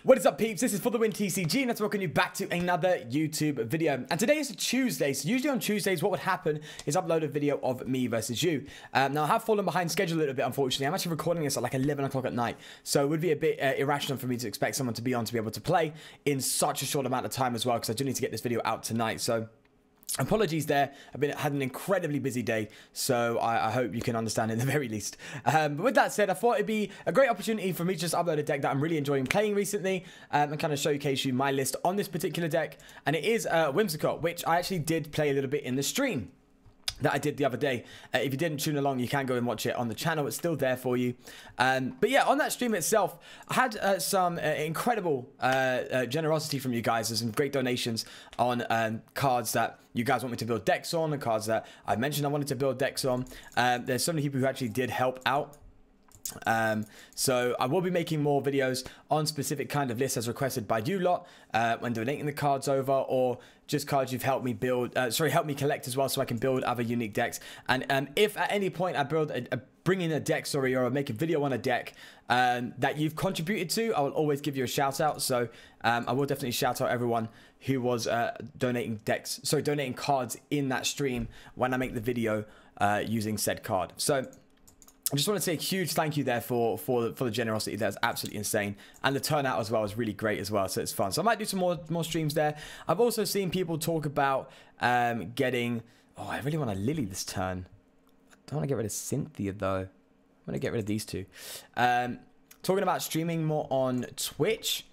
What is up, peeps? This is ForTheWinTCG, and let's welcome you back to another YouTube video. And today is a Tuesday, so usually on Tuesdays, what would happen is upload a video of me versus you. Now, I have fallen behind schedule a little bit, unfortunately. I'm actually recording this at like 11 o'clock at night, so it would be a bit irrational for me to expect someone to be on to be able to play in such a short amount of time as well, because I do need to get this video out tonight. So apologies there. I've had an incredibly busy day, so I hope you can understand at the very least. But with that said, I thought it'd be a great opportunity for me to just upload a deck that I'm really enjoying playing recently, and kind of showcase you my list on this particular deck. And it is Whimsicott, which I actually did play a little bit in the stream that I did the other day. If you didn't tune along, you can go and watch it on the channel. It's still there for you. But yeah, on that stream itself, I had some incredible generosity from you guys. There's some great donations on cards that you guys want me to build decks on, the cards that I mentioned I wanted to build decks on. There's so many people who actually did help out. So I will be making more videos on specific kind of lists as requested by you lot when donating the cards over, or just cards you've helped me build, help me collect as well, so I can build other unique decks. And if at any point I bring in a deck, or make a video on a deck that you've contributed to, I will always give you a shout out. So I will definitely shout out everyone who was donating cards in that stream when I make the video using said card. So I just want to say a huge thank you there for the generosity. That's absolutely insane, and the turnout as well is really great as well, so it's fun. So I might do some more streams there. I've also seen people talk about getting, oh, I really want a Lily this turn. I don't want to get rid of Cynthia though. I'm going to get rid of these two. Talking about streaming more on Twitch,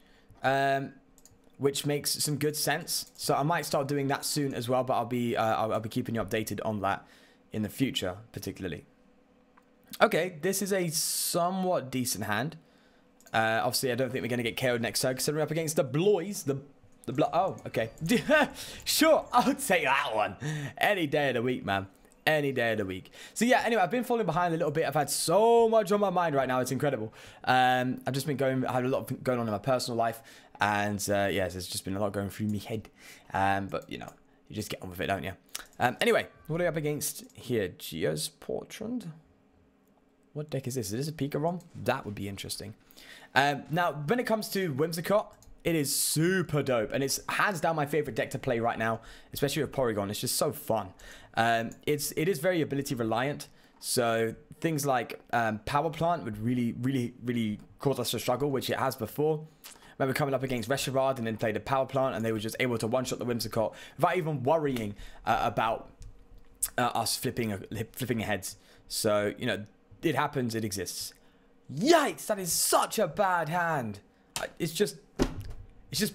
which makes some good sense, so I might start doing that soon as well, but I'll be keeping you updated on that in the future particularly. Okay, this is a somewhat decent hand. Obviously, I don't think we're going to get KO'd next turn, considering we're up against the Bloys. Oh, okay. Sure, I'll take that one. Any day of the week, man. Any day of the week. So yeah, anyway, I've been falling behind a little bit. I've had so much on my mind right now. It's incredible. I've just been I had a lot going on in my personal life. And yeah, there's just been a lot going through my head. But, you know, you just get on with it, don't you? Anyway, what are we up against here? Geo's Portrait? What deck is this? Is this a Pika-ROM? That would be interesting. Now, when it comes to Whimsicott, it is super dope. And it's hands down my favorite deck to play right now, especially with Porygon. It's just so fun. It is very ability reliant. So things like Power Plant would really cause us to struggle, which it has before. I remember coming up against Reshiram and then played a Power Plant, and they were just able to one-shot the Whimsicott without even worrying about us flipping heads. So, you know, it happens, it exists. Yikes, that is such a bad hand. It's just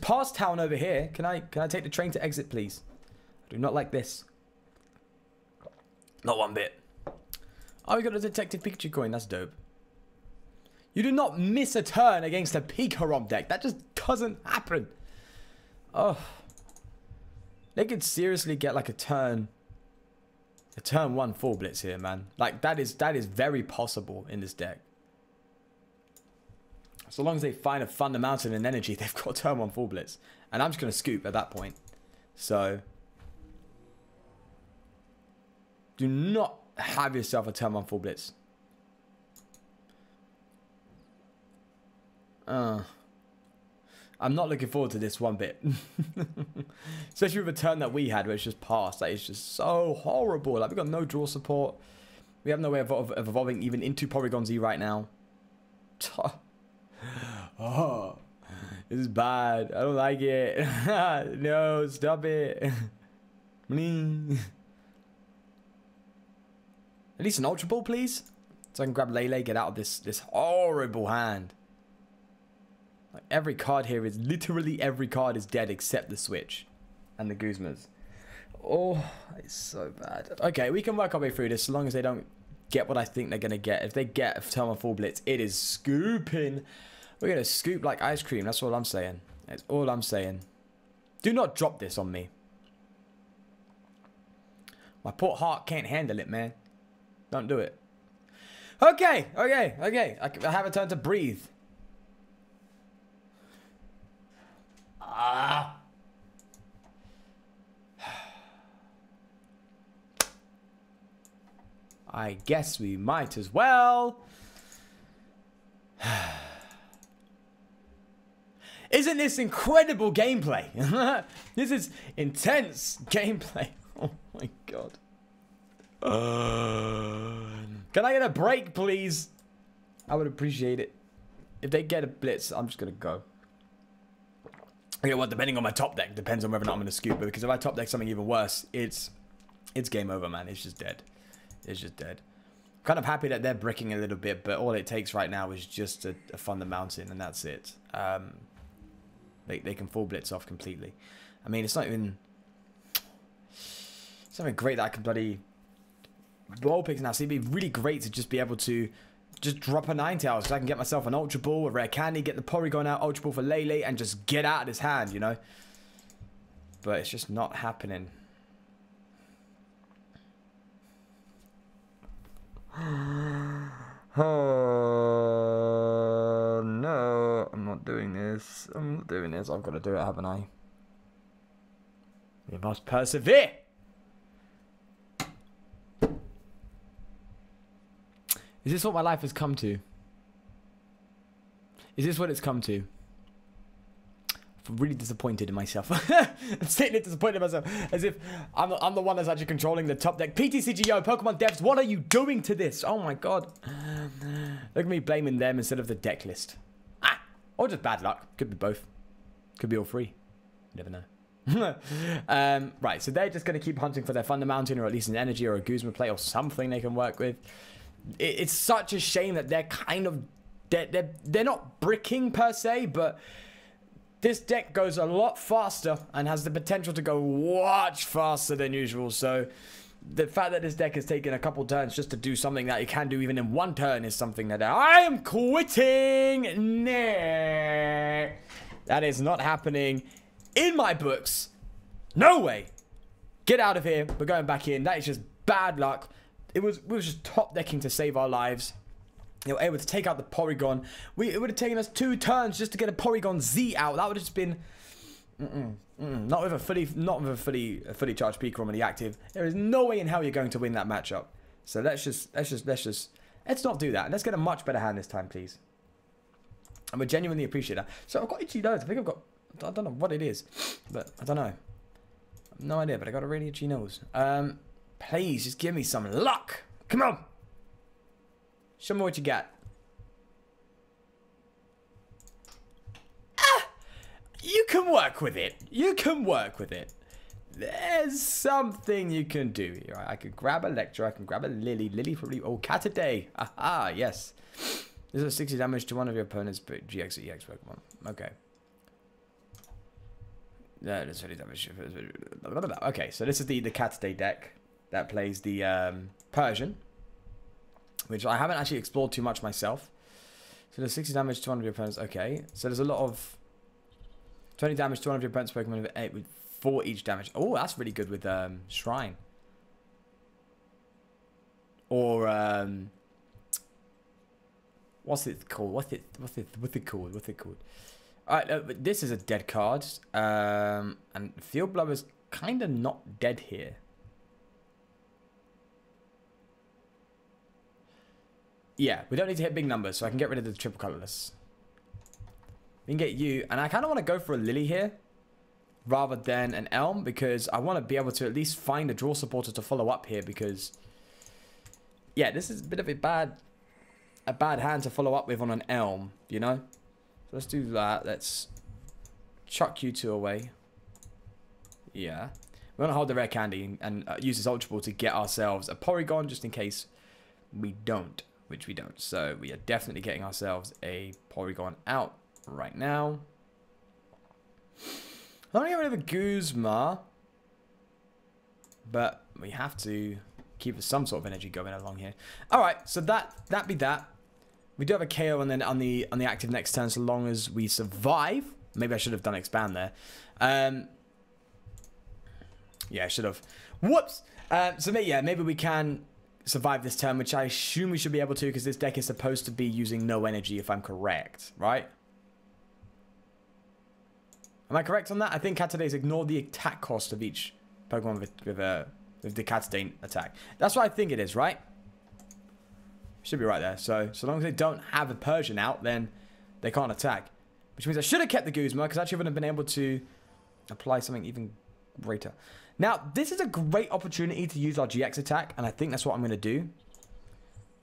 past town over here. Can I take the train to exit, please? I do not like this. Not one bit. Oh, we got a Detective Pikachu coin. That's dope. You do not miss a turn against a Pika-ROM deck. That just doesn't happen. Oh. They could seriously get like a turn 1 full blitz here, man. Like, that is very possible in this deck. So long as they find a Thunder Mountain and energy, they've got turn 1 full blitz. And I'm just going to scoop at that point. So do not have yourself a turn 1 full blitz. I'm not looking forward to this one bit. Especially with a turn that we had where it's just passed. That is just so horrible. Like, we've got no draw support. We have no way of evolving even into Porygon Z right now. Oh, this is bad. I don't like it. No, stop it. At least an Ultra Ball, please. So I can grab Lele, get out of this horrible hand. Like, every card here is literally every card is dead except the Switch and the Guzmas. Oh, it's so bad. Okay, we can work our way through this as long as they don't get what I think they're gonna get. If they get a turn 1 full blitz, it is scooping. We're gonna scoop like ice cream. That's all I'm saying. That's all I'm saying. Do not drop this on me. My poor heart can't handle it, man. Don't do it. Okay. I have a turn to breathe. I guess we might as well. Isn't this incredible gameplay? This is intense gameplay. Oh my god. Can I get a break, please? I would appreciate it. If they get a blitz, I'm just gonna go. Okay, well, depending on my top deck, depends on whether or not I'm gonna scoop. But because if I top deck something even worse, it's game over, man. It's just dead. It's just dead. I'm kind of happy that they're bricking a little bit, but all it takes right now is just a fund the mountain, and that's it. They can full blitz off completely. I mean, it's not even great that I can bloody ball picks now. So it'd be really great to just be able to just drop a Ninetales, so I can get myself an Ultra Ball, a Rare Candy, get the Porygon out, Ultra Ball for Lele, and just get out of his hand, you know? But it's just not happening. Oh, no. I'm not doing this. I'm not doing this. I've got to do it, haven't I? We must persevere. Is this what my life has come to? Is this what it's come to? I'm really disappointed in myself. I'm sitting disappointed in myself. As if I'm the one that's actually controlling the top deck. PTCG, yo, Pokemon devs, what are you doing to this? Oh my god. Look at me blaming them instead of the deck list. Ah, or just bad luck. Could be both. Could be all three. You never know. Right, so they're just going to keep hunting for their Thunder Mountain, or at least an Energy or a Guzma play or something they can work with. It's such a shame that they're kind of they're not bricking per se, but this deck goes a lot faster and has the potential to go much faster than usual. So the fact that this deck has taken a couple turns just to do something that it can do even in one turn is something that I am quitting. Nah, that is not happening in my books. No way. Get out of here. We're going back in. That is just bad luck. We were just top decking to save our lives. They were able to take out the Porygon. It would have taken us 2 turns just to get a Porygon Z out. That would have just been not with a fully charged Pikarom in the active. There is no way in hell you're going to win that matchup. So let's not do that. Let's get a much better hand this time, please. I would genuinely appreciate that. So I've got itchy nose. I think I've got, I don't know what it is, but I don't know. No idea, but I got a really itchy nose. Please, just give me some luck. Come on. Show me what you got. Ah! You can work with it. You can work with it. There's something you can do. Right, I could grab Electra. I can grab a Lily. Lily probably... Oh, Cataday. Aha, yes. This is 60 damage to one of your opponent's GX or EX Pokemon. Okay. That's 30 damage. Okay, so this is the Cataday deck that plays the Persian, which I haven't actually explored too much myself. So there's 60 damage to one of your opponents. Okay, so there's a lot of 20 damage to one of your opponent's Pokemon with 8 with 4 each damage. Oh, that's really good with Shrine. Or what's it called? What's it called? Alright, this is a dead card. And Field Blower's kind of not dead here. Yeah, we don't need to hit big numbers, so I can get rid of the triple colorless. We can get you, and I kind of want to go for a Lily here rather than an Elm, because I want to be able to at least find a draw supporter to follow up here, because yeah, this is a bit of a bad hand to follow up with on an Elm, you know? So let's do that. Let's chuck you 2 away. Yeah. We want to hold the Rare Candy and use this Ultra Ball to get ourselves a Porygon, just in case we don't. Which we don't. So we are definitely getting ourselves a Porygon out right now. I want to get rid of a Guzma, but we have to keep some sort of energy going along here. All right, so that be that. We do have a KO, and then on the active next turn, so long as we survive. Maybe I should have done expand there. Yeah, I should have. Whoops. So yeah, maybe we can survive this turn, which I assume we should be able to, because this deck is supposed to be using no energy, if I'm correct, right? Am I correct on that? I think Cataday's ignored the attack cost of each Pokemon with the Cataday attack. That's what I think it is, right? Should be right there. So long as they don't have a Persian out, then they can't attack. which means I should have kept the Guzma, because I actually wouldn't have been able to apply something even greater. Now, this is a great opportunity to use our GX attack, and I think that's what I'm going to do.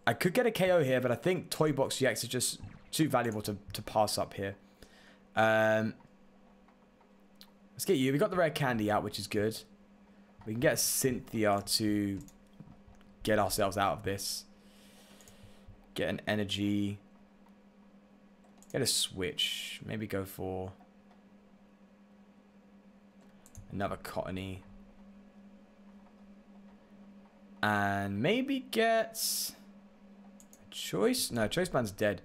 I could get a KO here, but I think Toy Box GX is just too valuable to pass up here. Let's get you. We got the rare candy out, which is good. We can get a Cynthia to get ourselves out of this. Get an energy. Get a switch. Maybe go for another Cottony. And maybe get a choice. No, Choice Band's dead.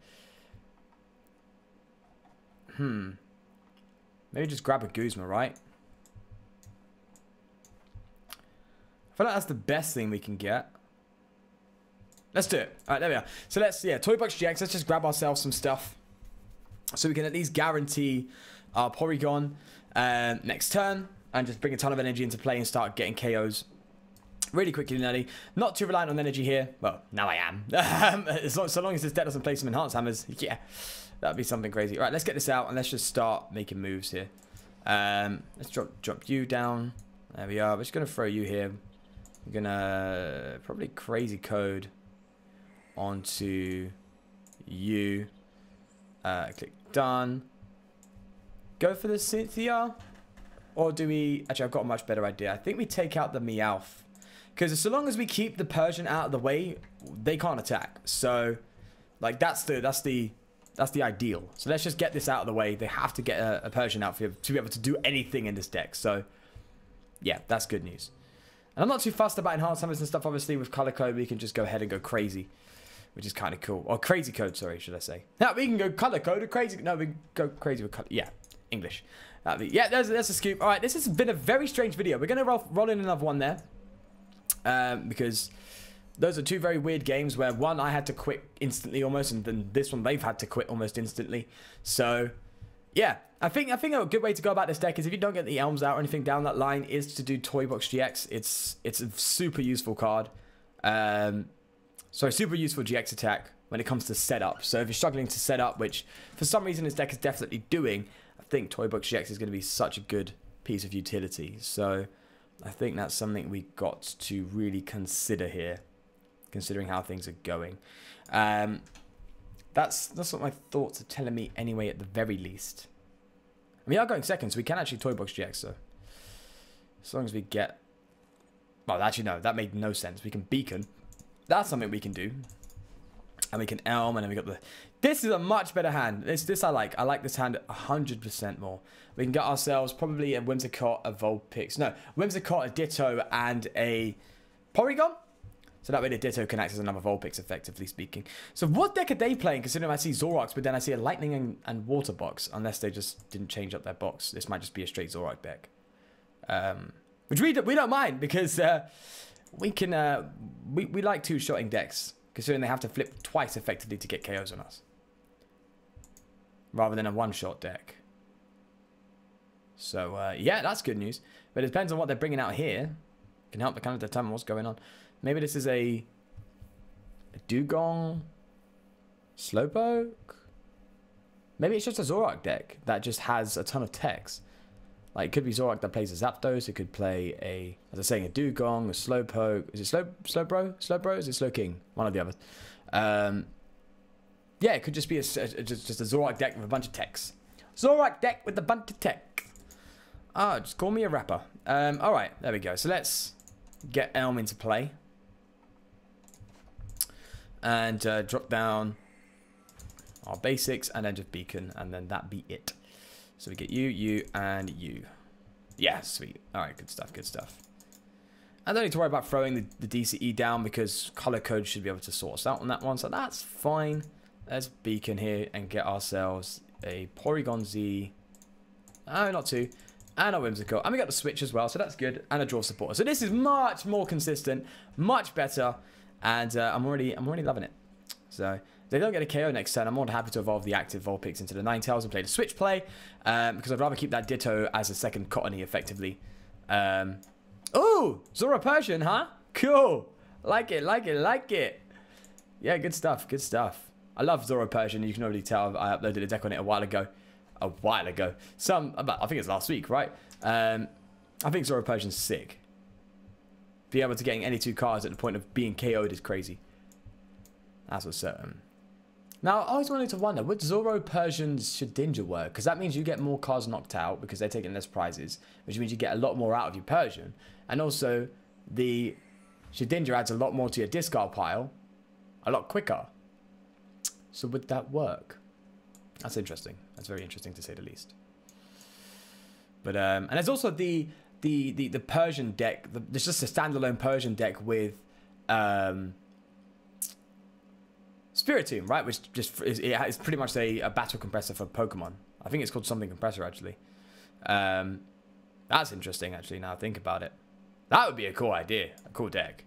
Maybe just grab a Guzma, right? I feel like that's the best thing we can get. Let's do it. All right, there we are. So let's, yeah, Toy Box GX. Let's just grab ourselves some stuff so we can at least guarantee our Porygon next turn and just bring a ton of energy into play and start getting KOs really quickly, Nelly. Not too reliant on energy here. Well, now I am. So long as this deck doesn't play some Enhanced Hammers, yeah, that'd be something crazy. All right, let's get this out and let's just start making moves here. Let's drop you down. There we are. We're just gonna throw you here. We're gonna probably Crazy Code onto you. Click done. Go for the Cynthia, or do we? Actually, I've got a much better idea. I think we take out the Meowth. Because so long as we keep the Persian out of the way, they can't attack. So, like, that's the ideal. So let's just get this out of the way. They have to get a Persian out to be able to do anything in this deck. So, yeah, that's good news. And I'm not too fussed about Enhanced Hammers and stuff. Obviously, with Color Code, we can just go ahead and go crazy, which is kind of cool. Or Crazy Code, sorry, should I say. Now, we can go Color Code or Crazy. No, we can go crazy with Color. Yeah, English. Yeah, there's a scoop. All right, this has been a very strange video. We're going to roll in another one there. Because those are two very weird games where one I had to quit instantly almost, and then this one they've had to quit almost instantly. So yeah, I think a good way to go about this deck is if you don't get the Elms out or anything down that line is to do Toy Box GX. It's a super useful card. Super useful GX attack when it comes to setup. So if you're struggling to set up, which for some reason this deck is definitely doing, I think Toy Box GX is going to be such a good piece of utility. So I think that's something we got to really consider here, considering how things are going. That's what my thoughts are telling me anyway, at the very least. We are going second, so we can actually Toy Box GX, so as long as we get... Well, actually, no, that made no sense. We can Beacon. That's something we can do. And we can Elm, and then we got the... This is a much better hand. This I like. I like this hand 100% more. We can get ourselves probably a Whimsicott, a Vulpix. No, Whimsicott, a Ditto, and a Porygon. So that way the Ditto can act as another Vulpix, effectively speaking. So what deck are they playing, considering I see Zoroarks, but then I see a Lightning and Water box, unless they just didn't change up their box. This might just be a straight Zoroark deck. Which we don't mind, because we can... we like two-shotting decks, considering they have to flip twice effectively to get KOs on us, rather than a one-shot deck. So, yeah, that's good news. But it depends on what they're bringing out here. Can help to kind of determine what's going on. Maybe this is a Dugong Slowpoke? Maybe it's just a Zoroark deck that just has a ton of text. Like, it could be Zoroark that plays a Zapdos. It could play a, as I was saying, a Dugong, a Slowpoke. Is it Slowbro? Slowbro? Is it Slowking? One of the others. Yeah, it could just be just a Zoroark deck with a bunch of text. Zoroark deck with a bunch of text. Oh, just call me a rapper. All right, there we go. So let's get Elm into play. And drop down our basics and then just Beacon. And then that be it. So we get you, and you. Yeah, sweet. All right, good stuff, good stuff. I don't need to worry about throwing the DCE down because Color Code should be able to sort us out on that one. So that's fine. Let's Beacon here and get ourselves a Porygon Z. Oh, not two. And a Whimsicott. And we got the switch as well, so that's good. And a draw supporter. So this is much more consistent, much better. And I'm already loving it. So if they don't get a KO next turn, I'm more than happy to evolve the active Vulpix into the Ninetales and play the switch play. Because I'd rather keep that Ditto as a second Cottony, effectively. Oh, Zora Persian, huh? Cool. Like it, like it, like it. Yeah, good stuff, good stuff. I love Zoro Persian. You can already tell I uploaded a deck on it a while ago. a while ago. I think it's last week, right? I think Zoro Persian's sick. Being able to getting any 2 cards at the point of being KO'd is crazy. That's what's certain. Now, I always wanted to wonder, would Zoro Persian's Shedinja work? Because that means you get more cards knocked out because they're taking less prizes, which means you get a lot more out of your Persian. And also, the Shedinja adds a lot more to your discard pile a lot quicker. So would that work? That's interesting. That's very interesting to say the least. But and there's also the Persian deck. There's just a standalone Persian deck with Spiritomb, right? Which just it's pretty much a battle compressor for Pokemon. I think it's called something compressor actually. That's interesting actually. Now I think about it, that would be a cool idea, a cool deck.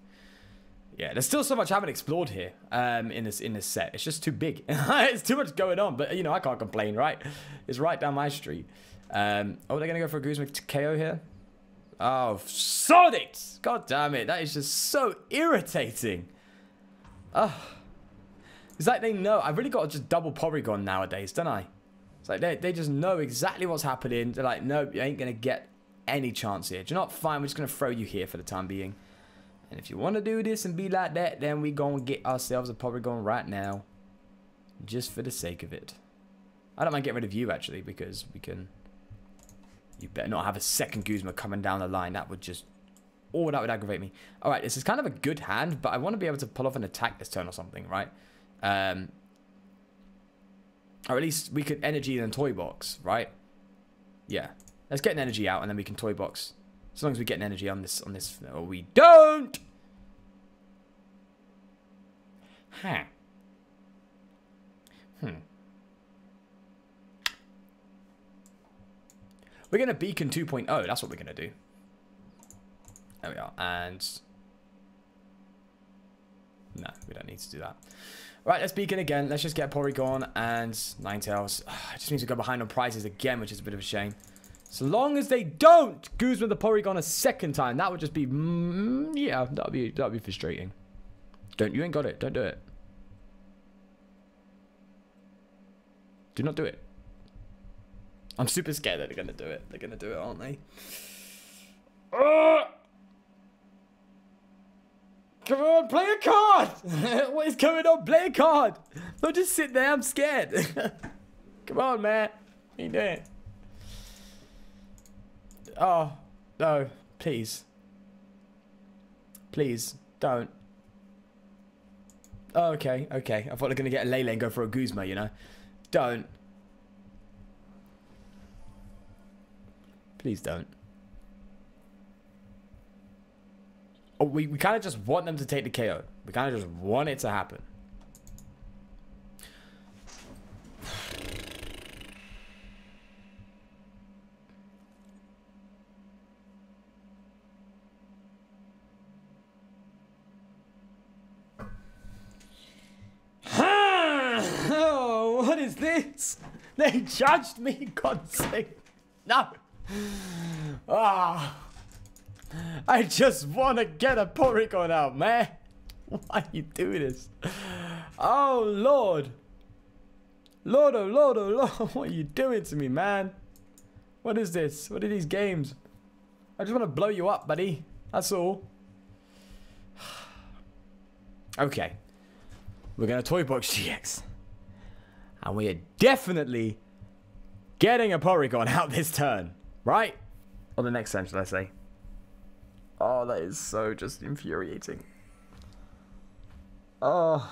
Yeah, there's still so much I haven't explored here in this set. It's just too big. It's too much going on. But you know, I can't complain, right? It's right down my street. Oh, they're gonna go for a Guzma KO here. Oh, sod it! God damn it! That is just so irritating. Oh, it's like they know. I've really got to just double Porygon nowadays, don't I? It's like they just know exactly what's happening. They're like, nope, you ain't gonna get any chance here. Do you not? Fine, we're just gonna throw you here for the time being. And if you want to do this and be like that, then we gonna get ourselves a Porygon right now. Just for the sake of it. I don't mind getting rid of you, actually, because we can... You better not have a second Guzma coming down the line. That would just... Oh, that would aggravate me. Alright, this is kind of a good hand, but I want to be able to pull off an attack this turn or something, right? Or at least we could energy and toy box, right? Yeah. Let's get an energy out, and then we can toy box. As long as we get an energy on this, or we don't. Huh. We're gonna beacon 2.0. That's what we're gonna do. There we are. And no, we don't need to do that. Right, let's beacon again. Let's just get Porygon and Ninetales. It just means we go behind on prizes again, which is a bit of a shame. So long as they don't Guzma the Porygon a second time, that would just be, yeah, that'd be frustrating. You ain't got it. Don't do it. Do not do it. I'm super scared that they're gonna do it. They're gonna do it, aren't they? Come on, play a card. What is going on? Play a card. Don't just sit there. I'm scared. Come on, man. What are you doing? Oh, no. Please. Please, don't. Oh, okay, okay. I thought they were going to get a Lele and go for a Guzma, you know? Don't. Please don't. Oh, we kind of just want them to take the KO. We kind of just want it to happen. Oh, what is this? They judged me, God's sake. No. Ah. I just want to get a Porygon out, man. Why you do this? Oh, Lord. Lord, oh, Lord, oh, Lord. What are you doing to me, man? What is this? What are these games? I just want to blow you up, buddy. That's all. Okay. We're going to Toy Box GX. And we are definitely getting a Porygon out this turn. Right? Or the next turn, should I say. Oh, that is so just infuriating. Oh.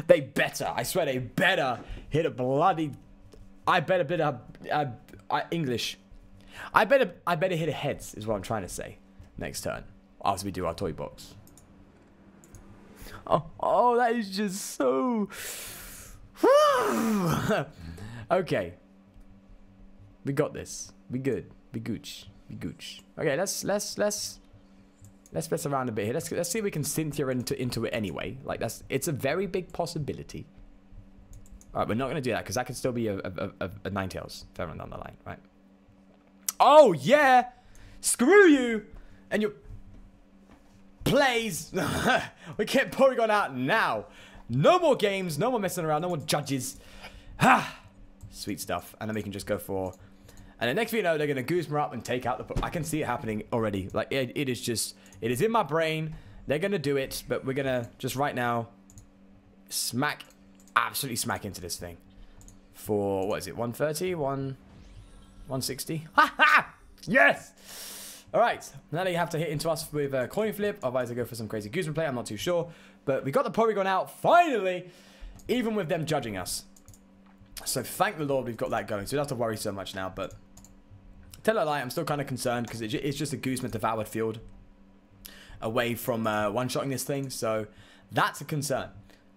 They better. I swear they better hit a bloody... I better English. I better hit a heads, is what I'm trying to say. Next turn. After we do our toy box. Oh, that is just so... Okay. We got this. We good. We gooch. We gooch. Okay, let's mess around a bit here. Let's see if we can Cynthia into it anyway. Like it's a very big possibility. All right, we're not gonna do that because that could still be a Ninetales further down the line, right? Oh yeah, screw you and your plays. We get Porygon out now. No more games. No more messing around. No more judges. Ha! Sweet stuff. And then we can just go for... And the next thing you know, they're going to Guzma up and take out the... I can see it happening already. Like, it is just... It is in my brain. They're going to do it. But we're going to just right now smack... Absolutely smack into this thing. For, what is it? 130? 160? Ha ha! Yes! Alright. Now they have to hit into us with a coin flip. Otherwise, they go for some crazy Guzma play. I'm not too sure. But we got the Porygon out. Finally! Even with them judging us. So thank the Lord we've got that going. So we don't have to worry so much now. But tell a lie, I'm still kind of concerned because it's just a Guzma devoured field away from one-shotting this thing. So that's a concern.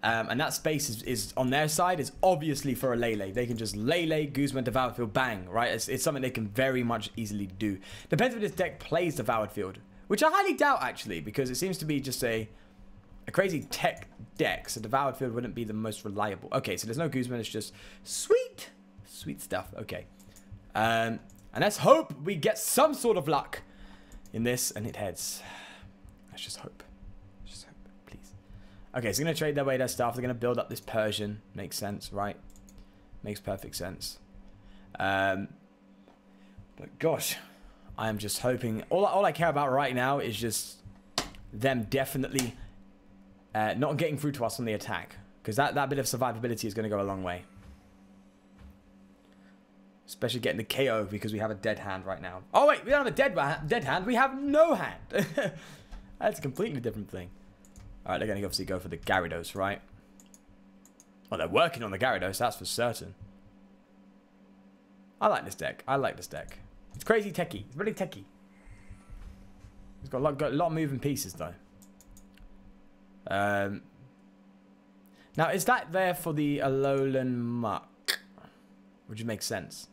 And that space is on their side is obviously for a Lele. They can just Lele, Guzma, devoured field, bang, right? It's something they can very much easily do. Depends if this deck plays devoured field, which I highly doubt actually, because it seems to be just a crazy tech deck, so devoured field wouldn't be the most reliable. Okay, so there's no Guzman, it's just sweet stuff. Okay, and let's hope we get some sort of luck in this, and it heads. Let's just hope. Please. Okay, so they're gonna trade away their stuff. They're gonna build up this Persian. Makes sense, right? Makes perfect sense. But gosh, I am just hoping. All I care about right now is just them definitely. Not getting through to us on the attack. Because that bit of survivability is going to go a long way. Especially getting the KO because we have a dead hand right now. Oh wait, we don't have a dead hand. We have no hand. That's a completely different thing. Alright, they're going to obviously go for the Gyarados, right? Well, they're working on the Gyarados, that's for certain. I like this deck. It's crazy techie. It's really techie. It's got a lot of moving pieces though. Now, is that there for the Alolan Muck? Would make sense?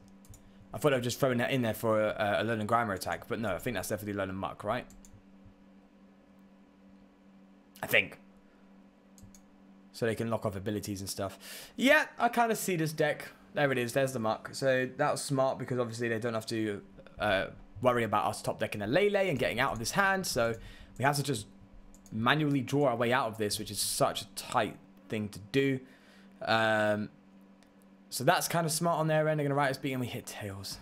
I thought I was just throwing that in there for a Alolan Grimer attack, but no, I think that's there for the Alolan Muck, right? I think. So they can lock off abilities and stuff. Yeah, I kind of see this deck. There it is, there's the Muck. So that was smart because obviously they don't have to worry about us top decking a Lele and getting out of this hand, so we have to just manually draw our way out of this, which is such a tight thing to do. So that's kind of smart on their end. They're going to write us beat and we hit tails.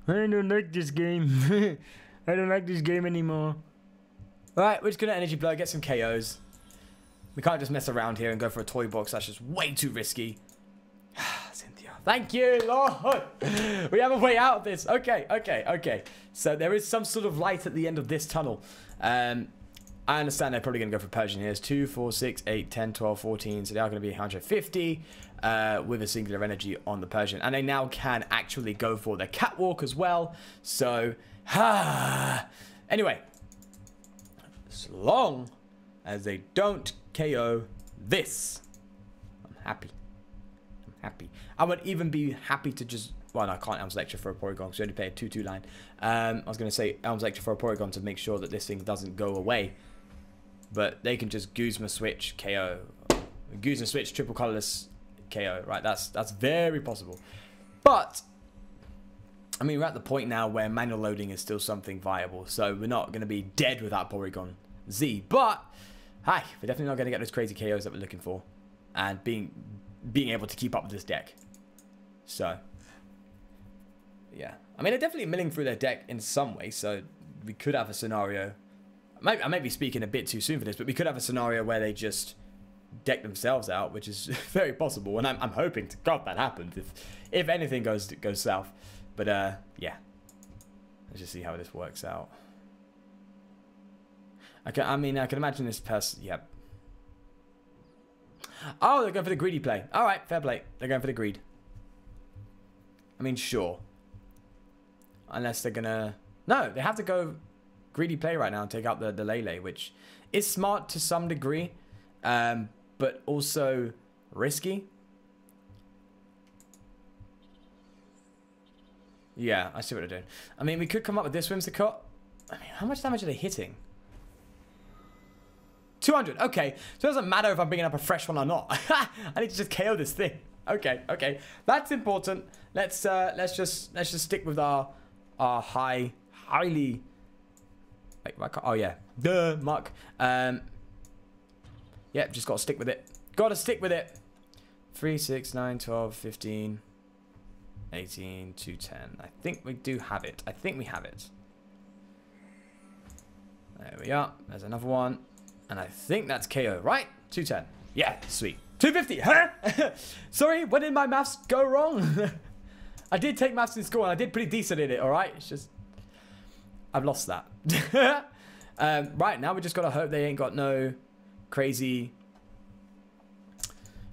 I don't like this game. I don't like this game anymore. Right, we're just going to energy blow, get some KOs. We can't just mess around here and go for a toy box. That's just way too risky. Cynthia. Thank you, Lord. We have a way out of this. Okay. So there is some sort of light at the end of this tunnel. I understand they're probably going to go for Persian here. It's 2, 4, 6, 8, 10, 12, 14. So they are going to be 150 with a singular energy on the Persian. And they now can actually go for their Catwalk as well. So, anyway. As long as they don't KO this, I'm happy. I would even be happy to just... Well, no, I can't Elm's Lecture for a Porygon because you only pay a 2/2 line. I was going to say Elm's Lecture for a Porygon to make sure that this thing doesn't go away. But they can just Guzma switch KO. Guzma switch triple colorless KO. Right, that's very possible. But, I mean, we're at the point now where manual loading is still something viable. So we're not going to be dead without Porygon Z. But, hi, we're definitely not going to get those crazy KOs that we're looking for. And being able to keep up with this deck. So... yeah, I mean, they're definitely milling through their deck in some way, so we could have a scenario. I might be speaking a bit too soon for this, but we could have a scenario where they just deck themselves out, which is very possible, and I'm hoping to God that happens if anything goes south. But yeah, let's just see how this works out. I can imagine this person. Yep. Oh, they're going for the greedy play. All right, fair play. They're going for the greed. I mean, sure. Unless they're gonna... No, they have to go greedy play right now and take out the Lele, which is smart to some degree, but also risky. Yeah, I see what they're doing. I mean, we could come up with this Whimsicott. I mean, how much damage are they hitting? 200. Okay, so it doesn't matter if I'm bringing up a fresh one or not. I need to just KO this thing. Okay, that's important. Let's just stick with our highly. Wait, oh yeah, the muck. Yeah, just got to stick with it. Gotta stick with it. 3, 6, 9, 12, 15, 18, 210. I think we do have it. I think we have it. There we are. There's another one. And I think that's KO, right? 210. Yeah, sweet. 250, huh? Sorry, when did my maths go wrong? I did take maths in school and I did pretty decent in it, alright? It's just... I've lost that. Right, now we just gotta hope they ain't got no crazy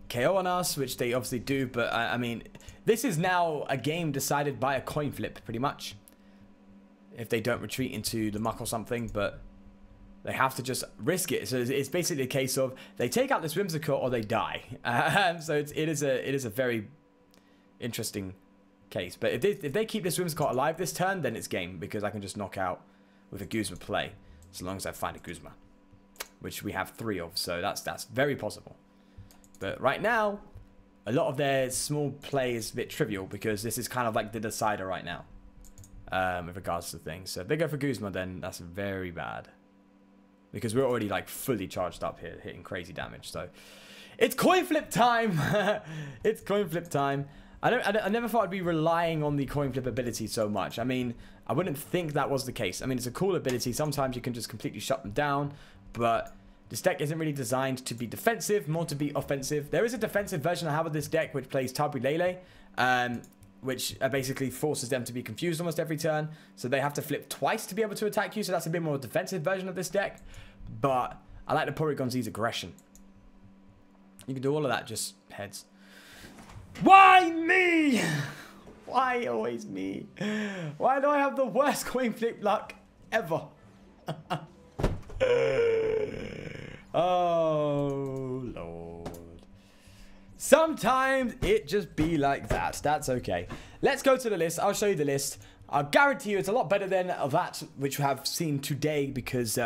KO on us, which they obviously do, but I mean, this is now a game decided by a coin flip, pretty much. If they don't retreat into the muck or something, but they have to just risk it. So it's basically a case of they take out this Whimsicott or they die. So it is a very interesting case. But if they keep this Whimsicott alive this turn, then it's game, because I can just knock out with a Guzma play, as long as I find a Guzma, which we have 3 of. So that's very possible. But right now, a lot of their small play is a bit trivial, because this is kind of like the decider right now, with regards to things. So if they go for Guzma, then that's very bad, because we're already like fully charged up here, hitting crazy damage. So it's coin flip time. It's coin flip time. I never thought I'd be relying on the coin flip ability so much. I mean, I wouldn't think that was the case. I mean, it's a cool ability. Sometimes you can just completely shut them down, but this deck isn't really designed to be defensive, more to be offensive. There is a defensive version I have of this deck, which plays Tabulele, which basically forces them to be confused almost every turn. So they have to flip twice to be able to attack you. So that's a bit more defensive version of this deck. But I like the Porygon Z's aggression. You can do all of that, just heads. Why me? Why always me? Why do I have the worst coin flip luck ever? Oh, Lord. Sometimes it just be like that. That's okay. Let's go to the list. I'll show you the list. I guarantee you it's a lot better than that which we have seen today, because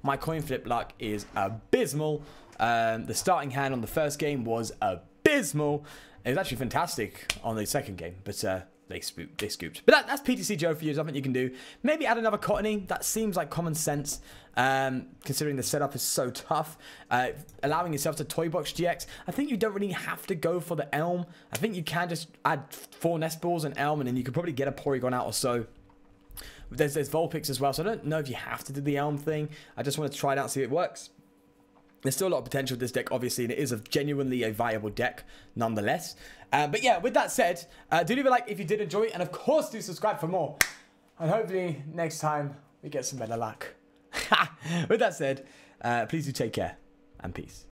my coin flip luck is abysmal. The starting hand on the first game was abysmal. It was actually fantastic on the second game, but they scooped. But that's PTCG for you. Something you can do. Maybe add another Cottony. That seems like common sense, considering the setup is so tough. Allowing yourself to Toy Box GX. I think you don't really have to go for the Elm. I think you can just add 4 Nest Balls and Elm, and then you could probably get a Porygon out or so. There's Vulpix as well, so I don't know if you have to do the Elm thing. I just want to try it out and see if it works. There's still a lot of potential with this deck, obviously, and it is genuinely a viable deck, nonetheless. But yeah, with that said, do leave a like if you did enjoy it, and of course, do subscribe for more. And hopefully, next time, we get some better luck. With that said, please do take care, and peace.